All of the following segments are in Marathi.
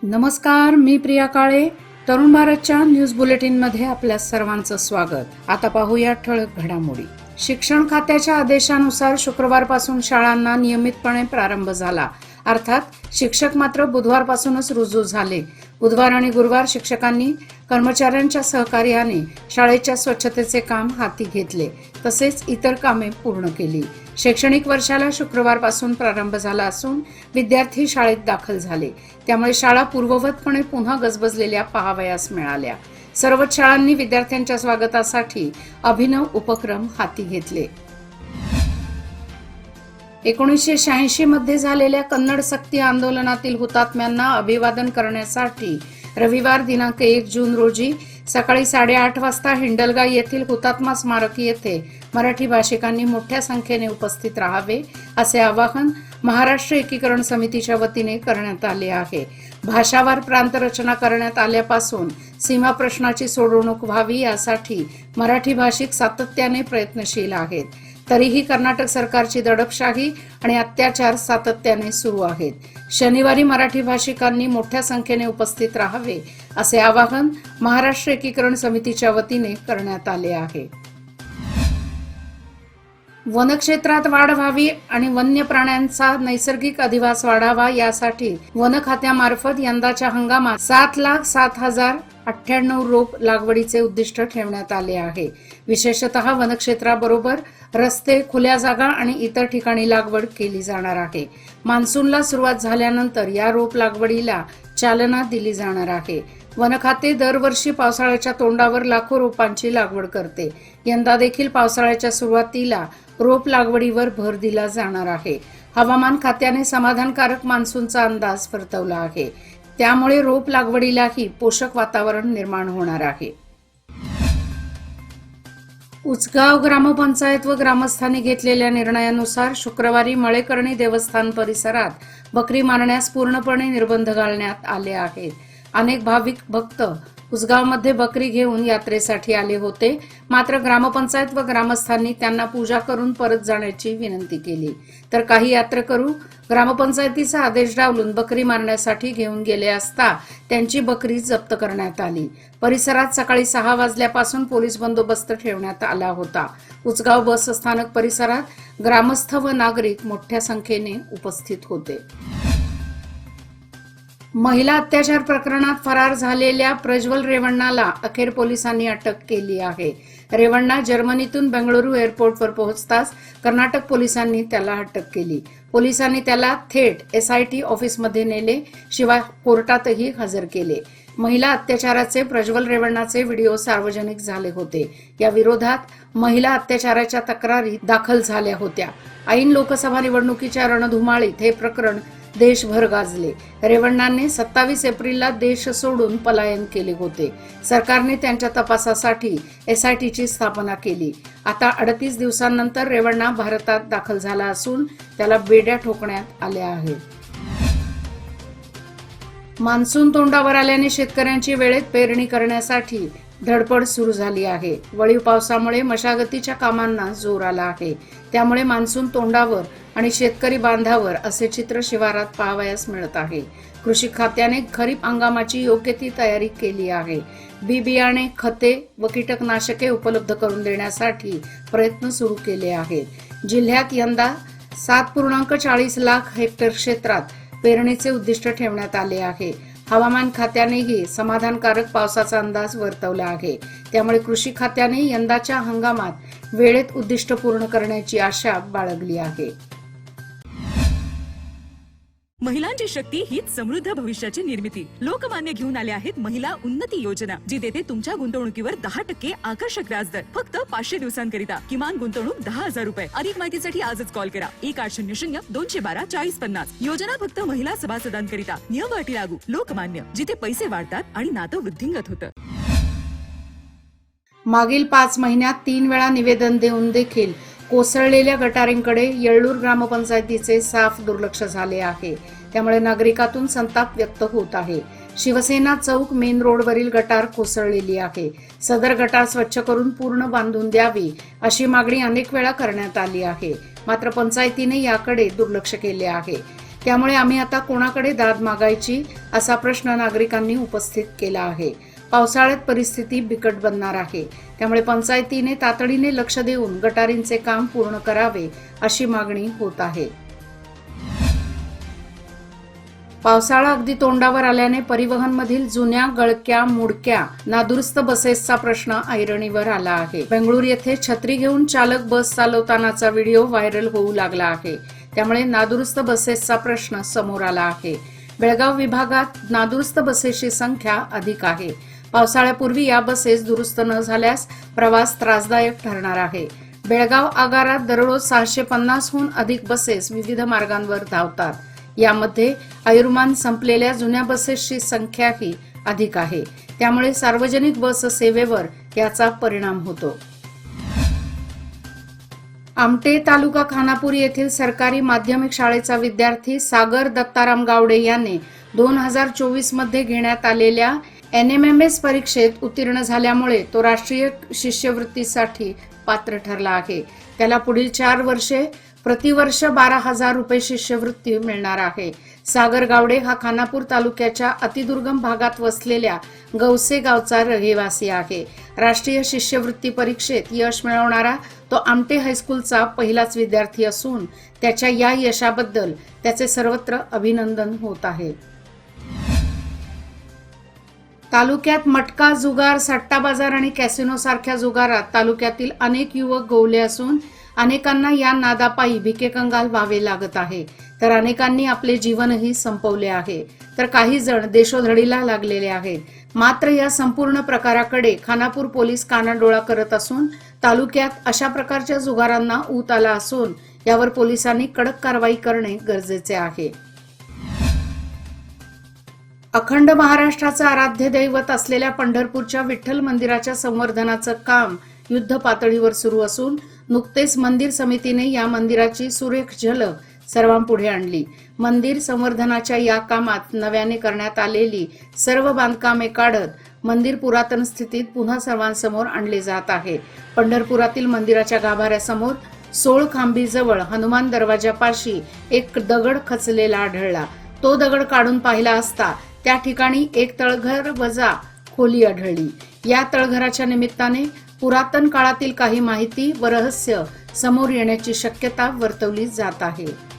नमस्कार, मी प्रिया काळे. तरुण भारतच्या न्यूज बुलेटिनमध्ये आपल्या सर्वांचं स्वागत. आता पाहूया ठळक घडामोडी. शिक्षण खात्याच्या आदेशानुसार शुक्रवारपासून शाळांना नियमितपणे प्रारंभ झाला. अर्थात शिक्षक मात्र बुधवारपासूनच रुजू झाले. बुधवार आणि गुरुवार शिक्षकांनी कर्मचाऱ्यांच्या सहकार्याने शाळेच्या स्वच्छतेचे काम हाती घेतले, तसेच इतर कामे पूर्ण केली. शैक्षणिक वर्षाला शुक्रवारपासून प्रारंभ झाला असून विद्यार्थी शाळेत दाखल झाले. त्यामुळे शाळा पूर्ववतपणे पुन्हा गजबजलेल्या पाहावयास मिळाल्या. सर्वच शाळांनी विद्यार्थ्यांच्या स्वागतासाठी अभिनव उपक्रम हाती घेतले. 1986 मध्ये झालेल्या कन्नड सक्ती आंदोलनातील हुतात्म्यांना अभिवादन करण्यासाठी रविवार दिनांक 1 जून रोजी सकाळी 8:30 वाजता हिंडलगा येथील हुतात्मा स्मारक येथे मराठी भाषिकांनी मोठ्या संख्येने उपस्थित राहावे असे आवाहन महाराष्ट्र एकीकरण समितीच्या वतीने करण्यात आले आहे. भाषावार प्रांत रचना करण्यात आल्यापासून सीमा प्रश्नाची सोडवणूक व्हावी यासाठी मराठी भाषिक सातत्याने प्रयत्नशील आहेत. तरीही कर्नाटक सरकारची दडपशाही आणि अत्याचार सातत्याने सुरू आहेत. शनिवारी मराठी भाषिकांनी मोठ्या संख्येने उपस्थित राहावे असे आवाहन महाराष्ट्र एकीकरण समितीच्या वतीने करण्यात आले आहे. वनक्षेत्रात वाढ व्हावी आणि वन्य प्राण्यांचा नैसर्गिक अधिवास वाढावा यासाठी वन खात्यामार्फत यंदाच्या हंगामात 7,07,098 रोप लागवडीचे उद्दिष्ट ठेवण्यात आले आहे. विशेषतः वनक्षेत्राबरोबर रस्ते, खुल्या जागा आणि इतर ठिकाणी लागवड केली जाणार आहे. मान्सूनला सुरुवात झाल्यानंतर या रोप लागवडीला चालना दिली जाणार आहे. वन खाते दरवर्षी पावसाळ्याच्या तोंडावर लाखो रोपांची लागवड करते. यंदा देखील पावसाळ्याच्या सुरुवातीला रोप लागवडीवर भर दिला जाणार आहे. हवामान खात्याने समाधानकारक मान्सूनचा अंदाज वर्तवला आहे. त्यामुळे रोप लागवडीलाही पोषक वातावरण निर्माण होणार आहे. उचगाव ग्रामपंचायत व ग्रामस्थांनी घेतलेल्या निर्णयानुसार शुक्रवारी मळेकर्णी देवस्थान परिसरात बकरी मारण्यास पूर्णपणे निर्बंध घालण्यात आले आहेत. अनेक भाविक भक्त उचगावमध्ये बकरी घेऊन यात्रेसाठी आले होते. मात्र ग्रामपंचायत व ग्रामस्थांनी त्यांना पूजा करून परत जाण्याची विनंती केली. तर काही यात्रेकरू ग्रामपंचायतीचा आदेश डावलून बकरी मारण्यासाठी घेऊन गेले असता त्यांची बकरी जप्त करण्यात आली. परिसरात सकाळी 6 वाजल्यापासून पोलीस बंदोबस्त ठेवण्यात आला होता. उचगाव बस स्थानक परिसरात ग्रामस्थ व नागरिक मोठ्या संख्येने उपस्थित होते. महिला अत्याचार प्रकरणात फरार झालेल्या प्रज्वल रेवण्णाला अखेर पोलिसांनी अटक केली आहे. रेवण्णा जर्मनीतून बेंगळुरू एअरपोर्टवर पोहोचताच कर्नाटक पोलिसांनी त्याला अटक केली. पोलिसांनी त्याला थेट SIT ऑफिसमध्ये नेले, शिवाय कोर्टातही हजर केले. महिला अत्याचाराचे प्रज्वल रेवण्णाचे व्हिडिओ सार्वजनिक झाले होते. या विरोधात महिला अत्याचाराच्या तक्रारी दाखल झाल्या होत्या. ऐन लोकसभा निवडणुकीच्या रणधुमाळीत हे प्रकरण देशभर गाजले. रेवण्णाने 27 एप्रिलला देश सोडून पलायन केले होते. सरकारने त्यांच्या तपासासाठी SITची स्थापना केली. आता 38 दिवसांनंतर रेवण्णा भारतात दाखल झाला असून त्याला बेड्या ठोकण्यात आल्या आहेत. मान्सून तोंडावर आल्याने शेतकऱ्यांची वेळेत पेरणी करण्यासाठी धडपड सुरू झाली आहे. वळीव पावसामुळे मशागतीच्या कामांना जोर आला आहे. त्यामुळे मान्सून तोंडावर आणि शेतकरी बांधावर असे चित्र शिवारात पाहावयास मिळत आहे. कृषी खात्याने खरीप हंगामाची योग्य ती तयारी केली आहे. बी बियाणे, खते व कीटकनाशके उपलब्ध करून देण्यासाठी प्रयत्न सुरू केले आहेत. जिल्ह्यात यंदा 7.40 लाख हेक्टर क्षेत्रात पेरणीचे उद्दिष्ट ठेवण्यात आले आहे. हवामान खात्यानेही समाधानकारक पावसाचा अंदाज वर्तवला आहे. त्यामुळे कृषी खात्याने यंदाच्या हंगामात वेळेत उद्दिष्ट पूर्ण करण्याची आशा बाळगली आहे. महिलांची शक्ती हीच समृद्ध भविष्याची निर्मिती. लोकमान्य घेऊन आले आहेत महिला उन्नती योजना, जी देते तुमच्या गुंतवणुकीवर 10% आकर्षक व्याजदर फक्त 500 दिवसांकरिता. किमान गुंतवणूक 10,000 रुपये. अधिक माहितीसाठी आजच कॉल करा 1800-212-4050. योजना फक्त महिला सभासदांकरिता. नियम अटी लागू. लोकमान्य, जिथे पैसे वाढतात आणि नातं वृद्धिंगत होतं. मागील 5 महिन्यात 3 वेळा निवेदन देऊन देखील कोसळलेल्या गटारींकडे येळ्ळूर ग्रामपंचायतीचे साफ दुर्लक्ष झाले आहे. त्यामुळे नागरिकातून संताप व्यक्त होत आहे. शिवसेना चौक मेन रोडवरील गटार कोसळलेली आहे. सदर गटार स्वच्छ करून पूर्ण बांधून द्यावी अशी मागणी अनेक वेळा करण्यात आली आहे. मात्र पंचायतीने याकडे दुर्लक्ष केले आहे. त्यामुळे आम्ही आता कोणाकडे दाद मागायची असा प्रश्न नागरिकांनी उपस्थित केला आहे. पावसाळ्यात परिस्थिती बिकट बनणार आहे. त्यामुळे पंचायतीने तातडीने लक्ष देऊन गटारींचे काम पूर्ण करावे अशी मागणी होत आहे. पावसाळा अगदी तोंडावर आल्याने परिवहनमधील जुन्या गळक्या मुडक्या नादुरुस्त बसेसचा प्रश्न ऐरणीवर आला आहे. बेंगळुरू येथे छत्री घेऊन चालक बस चालवतानाचा व्हिडिओ व्हायरल होऊ लागला आहे. त्यामुळे नादुरुस्त बसेसचा प्रश्न समोर आला आहे. बेळगाव विभागात नादुरुस्त बसेसची संख्या अधिक आहे. पावसाळ्यापूर्वी या बसेस दुरुस्त न झाल्यास प्रवास त्रासदायक ठरणार आहे. बेळगाव आगारात दररोज 650हून अधिक बसेस विविध मार्गांवर धावतात. यामध्ये आयुर्मान संपलेल्या जुन्या बसेसची संख्याही अधिक आहे. त्यामुळे सार्वजनिक बस सेवेवर याचा परिणाम होतो. आमटे तालुका खानापूर येथील सरकारी माध्यमिक शाळेचा विद्यार्थी सागर दत्ताराम गावडे याने 2024 मध्ये घेण्यात आलेल्या NMMS परीक्षेत उत्तीर्ण झाल्यामुळे तो राष्ट्रीय शिष्यवृत्तीसाठी पात्र ठरला आहे. त्याला पुढील 4 वर्षे प्रतिवर्ष 12,000 रुपये शिष्यवृत्ती मिळणार आहे. सागर गावडे हा खानापूर तालुक्याच्या अतिदुर्गम भागात वसलेल्या गवसे गावचा रहिवासी आहे. राष्ट्रीय शिष्यवृत्ती परीक्षेत यश मिळवणारा तो आमटे हायस्कूलचा पहिलाच विद्यार्थी असून त्याच्या या यशाबद्दल त्याचे सर्वत्र अभिनंदन होत आहे. तालुक्यात मटका जुगार, सट्टा बाजार आणि कॅसिनो सारख्या जुगारात तालुक्यातील अनेक युवक गोवले असून अनेकांना या नादापायी भिकेकंगाल व्हावे लागत आहे. तर अनेकांनी आपले जीवनही संपवले आहे. तर काही जण देशोधडीला लागलेले आहेत. मात्र या संपूर्ण प्रकाराकडे खानापूर पोलीस कानाडोळा करत असून तालुक्यात अशा प्रकारच्या जुगारांना ऊत आला असून यावर पोलिसांनी कडक कारवाई करणे गरजेचे आहे. अखंड महाराष्ट्राचं आराध्य दैवत असलेल्या पंढरपूरच्या विठ्ठल मंदिराच्या संवर्धनाचं काम युद्ध पातळीवर सुरू असून नुकतेच मंदिर समितीने या मंदिराची सुरेख झलक सर्वांपुढे आणली. मंदिर संवर्धनाच्या या कामात नव्याने करण्यात आलेली सर्व बांधकामे काढत मंदिर पुरातन स्थितीत पुन्हा सर्वांसमोर आणले जात आहे. पंढरपुरातील मंदिराच्या गाभाऱ्यासमोर 16 खांबीजवळ हनुमान दरवाजापाशी एक दगड खचलेला आढळला. तो दगड काढून पाहिला असता त्या ठिकाणी एक तळघर वजा खोली आढळली. या तळघराच्या निमित्ताने पुरातन काळातील काही माहिती व रहस्य समोर येण्याची शक्यता वर्तवली जात आहे.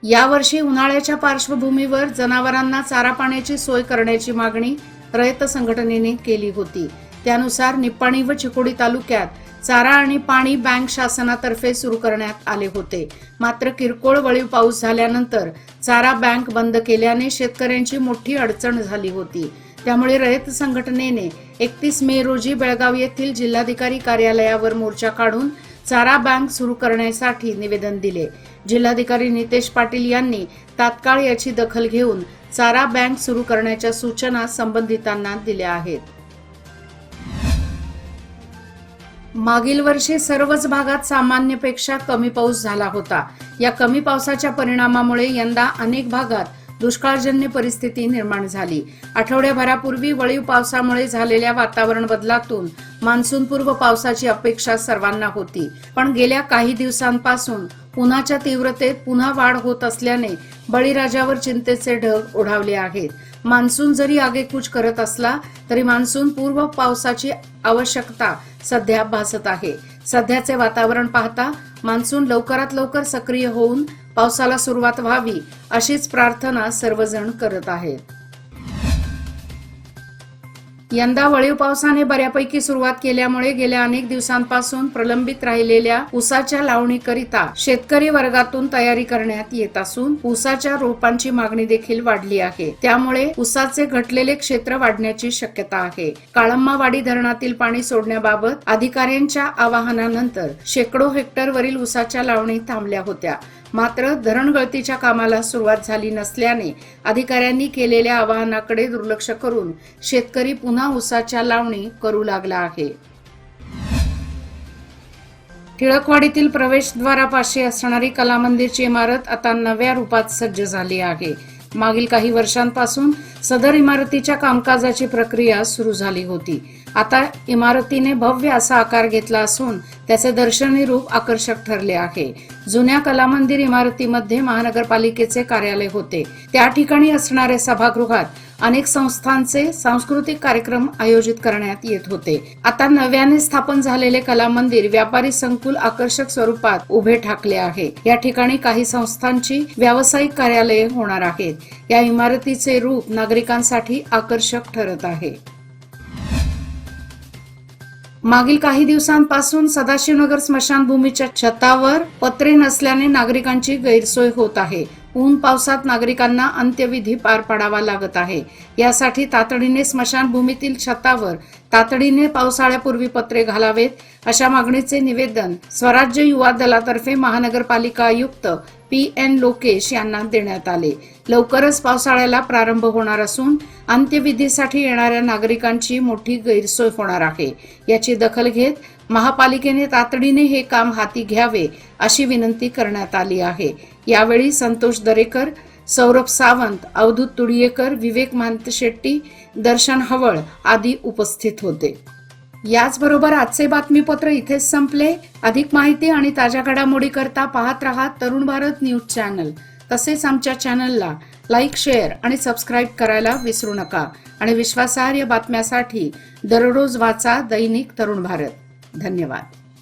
यावर्षी उन्हाळ्याच्या पार्श्वभूमीवर जनावरांना चारा पाण्याची सोय करण्याची मागणी रयत संघटनेने केली होती. त्यानुसार निप्पाणी व चिकोडी तालुक्यात चारा आणि पाणी बँक शासनातर्फे सुरू करण्यात आले होते. मात्र किरकोळ वळीव पाऊस झाल्यानंतर चारा बँक बंद केल्याने शेतकऱ्यांची मोठी अडचण झाली होती. त्यामुळे रयत संघटनेने 31 मे रोजी बेळगाव येथील जिल्हाधिकारी कार्यालयावर मोर्चा काढून चारा बँक सुरू करण्यासाठी निवेदन दिले. जिल्हाधिकारी नितेश पाटील यांनी तात्काळ याची दखल घेऊन चारा बँक सुरू करण्याच्या सूचना संबंधितांना दिल्या आहेत. मागील वर्षी सर्वच भागात सामान्यपेक्षा कमी पाऊस झाला होता. या कमी पावसाच्या परिणामामुळे यंदा अनेक भागात दुष्काळजन्य परिस्थिती निर्माण झाली. आठवड्याभरापूर्वी वळीव पावसामुळे झालेल्या वातावरण बदलातून मान्सूनपूर्व पावसाची अपेक्षा सर्वांना होती. पण गेल्या काही दिवसांपासून उन्हाच्या तीव्रतेत पुन्हा वाढ होत असल्याने बळीराजावर चिंतेचे ढग ओढावले आहेत. मान्सून जरी आगेकूच करत असला तरी मान्सून पूर्व पावसाची आवश्यकता सध्या भासत आहे. सध्याचे वातावरण पाहता मान्सून लवकरात लवकर सक्रिय होऊन पावसाला सुरुवात व्हावी अशीच प्रार्थना सर्वजण करत आहेत. यंदा वळीव पावसाने बऱ्यापैकी सुरुवात केल्यामुळे गेल्या अनेक दिवसांपासून प्रलंबित राहिलेल्या ऊसाच्या लावणीकरिता शेतकरी वर्गातून तयारी करण्यात येत असून ऊसाच्या रोपांची मागणी देखील वाढली आहे. त्यामुळे ऊसाचे घटलेले क्षेत्र वाढण्याची शक्यता आहे. काळंबावाडी धरणातील पाणी सोडण्याबाबत अधिकाऱ्यांच्या आवाहनानंतर शेकडो हेक्टरवरील ऊसाच्या लावणी थांबल्या होत्या. मात्र धरणगळतीच्या कामाला सुरुवात झाली नसल्याने अधिकाऱ्यांनी केलेल्या आवाहनाकडे दुर्लक्ष करून शेतकरी पुन्हा ऊसाच्या लावणी करू लागला आहे. टिळकवाडीतील प्रवेशद्वारापाशी असणारी कला मंदिरची इमारत आता नव्या रूपात सज्ज झाली आहे. मागील काही वर्षांपासून सदर इमारतीच्या कामकाजाची प्रक्रिया सुरू झाली होती. आता इमारतीने भव्य असा आकार घेतला असून त्याचे दर्शनी रूप आकर्षक ठरले आहे. जुन्या कला मंदिर इमारतीमध्ये महानगरपालिकेचे कार्यालय होते. त्या ठिकाणी असणाऱ्या सभागृहात अनेक संस्थांचे सांस्कृतिक कार्यक्रम आयोजित करण्यात येत होते. आता नव्याने स्थापन झालेले कला मंदिर व्यापारी संकुल आकर्षक स्वरूपात उभे ठाकले आहे. या ठिकाणी काही संस्थांची व्यावसायिक कार्यालये होणार आहेत. या इमारतीचे रूप नागरिकांसाठी आकर्षक ठरत आहे. मागील काही दिवसांपासून सदाशिवनगर स्मशानभूमीच्या छतावर पत्रे नसल्याने नागरिकांची गैरसोय होत आहे. ऊन पावसात नागरिकांना अंत्यविधी पार पाडावा लागत आहे. यासाठी तातडीने स्मशानभूमीतील छतावर तातडीने पावसाळ्यापूर्वी पत्रे घालावेत अशा मागणीचे निवेदन स्वराज्य युवा दलातर्फे महानगरपालिका आयुक्त PN लोकेश यांना देण्यात आले. लवकरच पावसाळ्याला प्रारंभ होणार असून अंत्यविधीसाठी येणाऱ्या नागरिकांची मोठी गैरसोय होणार आहे. याची दखल घेत महापालिकेने तातडीने हे काम हाती घ्यावे अशी विनंती करण्यात आली आहे. यावेळी संतोष दरेकर, सौरभ सावंत, अवधूत तुडियेकर, विवेक मांतशेट्टी, दर्शन हवळ आदी उपस्थित होते. याचबरोबर आजचे बातमीपत्र इथेच संपले. अधिक माहिती आणि ताज्या घडामोडी करता पाहत रहा तरुण भारत न्यूज चॅनल. तसेच आमच्या चॅनलला लाईक, शेअर आणि सबस्क्राईब करायला विसरू नका. आणि विश्वासार्ह बातम्यासाठी दररोज वाचा दैनिक तरुण भारत. धन्यवाद.